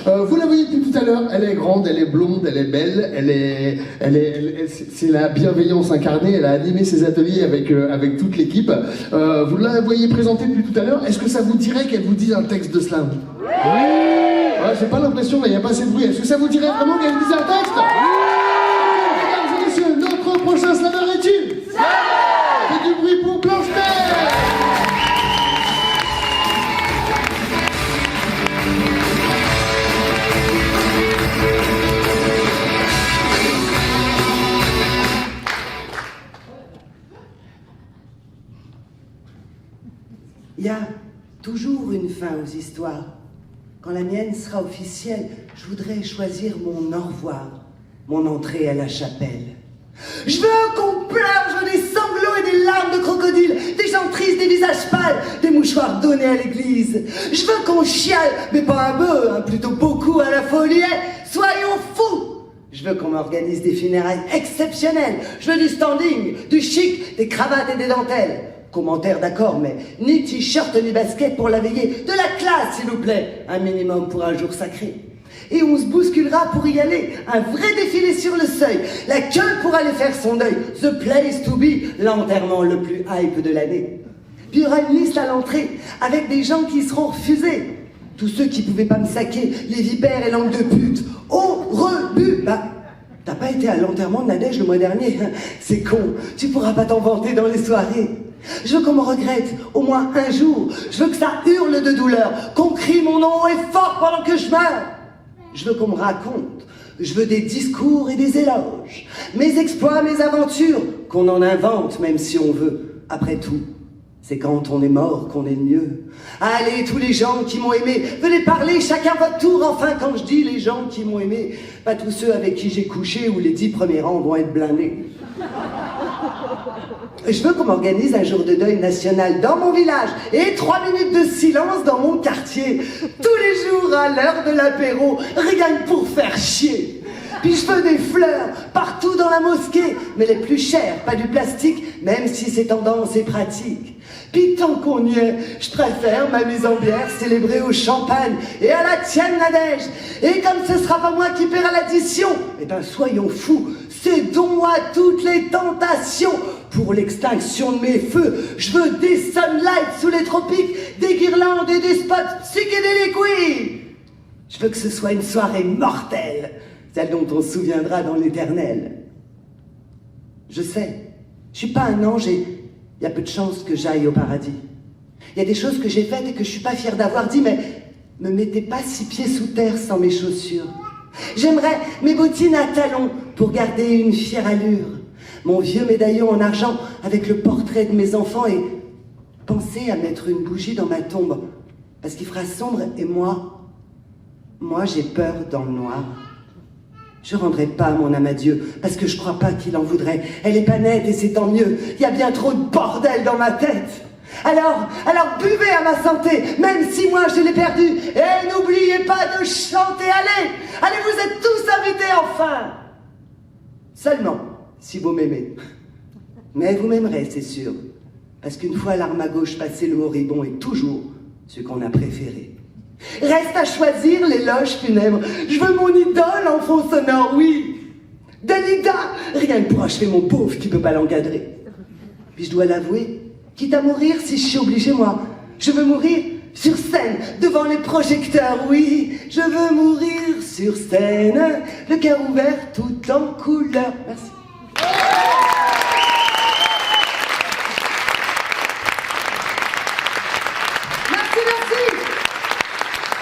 Vous la voyez depuis tout à l'heure, elle est grande, elle est blonde, elle est belle, c'est la bienveillance incarnée, elle a animé ses ateliers avec toute l'équipe. Vous la voyez présenter depuis tout à l'heure, est-ce que ça vous dirait qu'elle vous dise un texte de slam? Oui. Ouais, j'ai pas l'impression, il n'y a pas assez de bruit. Est-ce que ça vous dirait vraiment qu'elle vous dise un texte? Mesdames et messieurs, notre prochain slammer est-il? Faites du bruit pour Blanche-Neige. Il y a toujours une fin aux histoires. Quand la mienne sera officielle, je voudrais choisir mon au revoir, mon entrée à la chapelle. Je veux qu'on pleure, je veux des sanglots et des larmes de crocodile, des gens tristes, des visages pâles, des mouchoirs donnés à l'église. Je veux qu'on chiale, mais pas un peu, hein, plutôt beaucoup à la folie. Soyons fous! Je veux qu'on m'organise des funérailles exceptionnelles. Je veux du standing, du chic, des cravates et des dentelles. Commentaire d'accord, mais ni t-shirt ni basket pour la veillée. De la classe, s'il vous plaît. Un minimum pour un jour sacré. Et on se bousculera pour y aller. Un vrai défilé sur le seuil. La queue pour aller faire son deuil. The place to be. L'enterrement le plus hype de l'année. Puis il y aura une liste à l'entrée avec des gens qui seront refusés. Tous ceux qui pouvaient pas me saquer, les vipères et langues de pute. Au rebut. Bah, t'as pas été à l'enterrement de Nadège le mois dernier. C'est con. Tu pourras pas t'en vanter dans les soirées. Je veux qu'on me regrette, au moins un jour. Je veux que ça hurle de douleur, qu'on crie mon nom haut et fort pendant que je meurs. Je veux qu'on me raconte. Je veux des discours et des éloges. Mes exploits, mes aventures, qu'on en invente même si on veut. Après tout, c'est quand on est mort qu'on est le mieux. Allez, tous les gens qui m'ont aimé, venez parler chacun votre tour. Enfin, quand je dis les gens qui m'ont aimé, pas tous ceux avec qui j'ai couché où les 10 premiers rangs vont être blindés. Je veux qu'on m'organise un jour de deuil national dans mon village et 3 minutes de silence dans mon quartier. Tous les jours à l'heure de l'apéro, rien que pour faire chier. Puis je veux des fleurs partout dans la mosquée, mais les plus chères, pas du plastique, même si c'est tendance et pratique. Puis tant qu'on y est, je préfère ma mise en bière célébrée au champagne et à la tienne Nadège. Et comme ce sera pas moi qui paiera l'addition, eh ben soyons fous, c'est don à toutes les tentations. Pour l'extinction de mes feux, je veux des sunlights sous les tropiques, des guirlandes et des spots psychédéliques, oui. Je veux que ce soit une soirée mortelle, celle dont on se souviendra dans l'éternel. Je sais, je suis pas un ange et il y a peu de chances que j'aille au paradis. Il y a des choses que j'ai faites et que je suis pas fière d'avoir dit, mais me mettez pas 6 pieds sous terre sans mes chaussures. J'aimerais mes bottines à talons pour garder une fière allure. Mon vieux médaillon en argent avec le portrait de mes enfants et penser à mettre une bougie dans ma tombe parce qu'il fera sombre et moi j'ai peur dans le noir. Je rendrai pas mon âme à Dieu parce que je crois pas qu'il en voudrait. Elle est pas nette et c'est tant mieux. Il y a bien trop de bordel dans ma tête. Alors buvez à ma santé, même si moi je l'ai perdu. Et n'oubliez pas de chanter, allez, vous êtes tous invités enfin. Seulement, si vous m'aimez. Mais vous m'aimerez, c'est sûr. Parce qu'une fois l'arme à gauche passée, le moribond est toujours ce qu'on a préféré. Reste à choisir l'éloge funèbre. Je veux mon idole en fond sonore, oui. Dalida, rien que pour achever mon pauvre qui peut pas l'encadrer. Puis je dois l'avouer, quitte à mourir si je suis obligée, moi, je veux mourir sur scène, devant les projecteurs, oui. Je veux mourir sur scène, le cœur ouvert tout en couleur. Merci.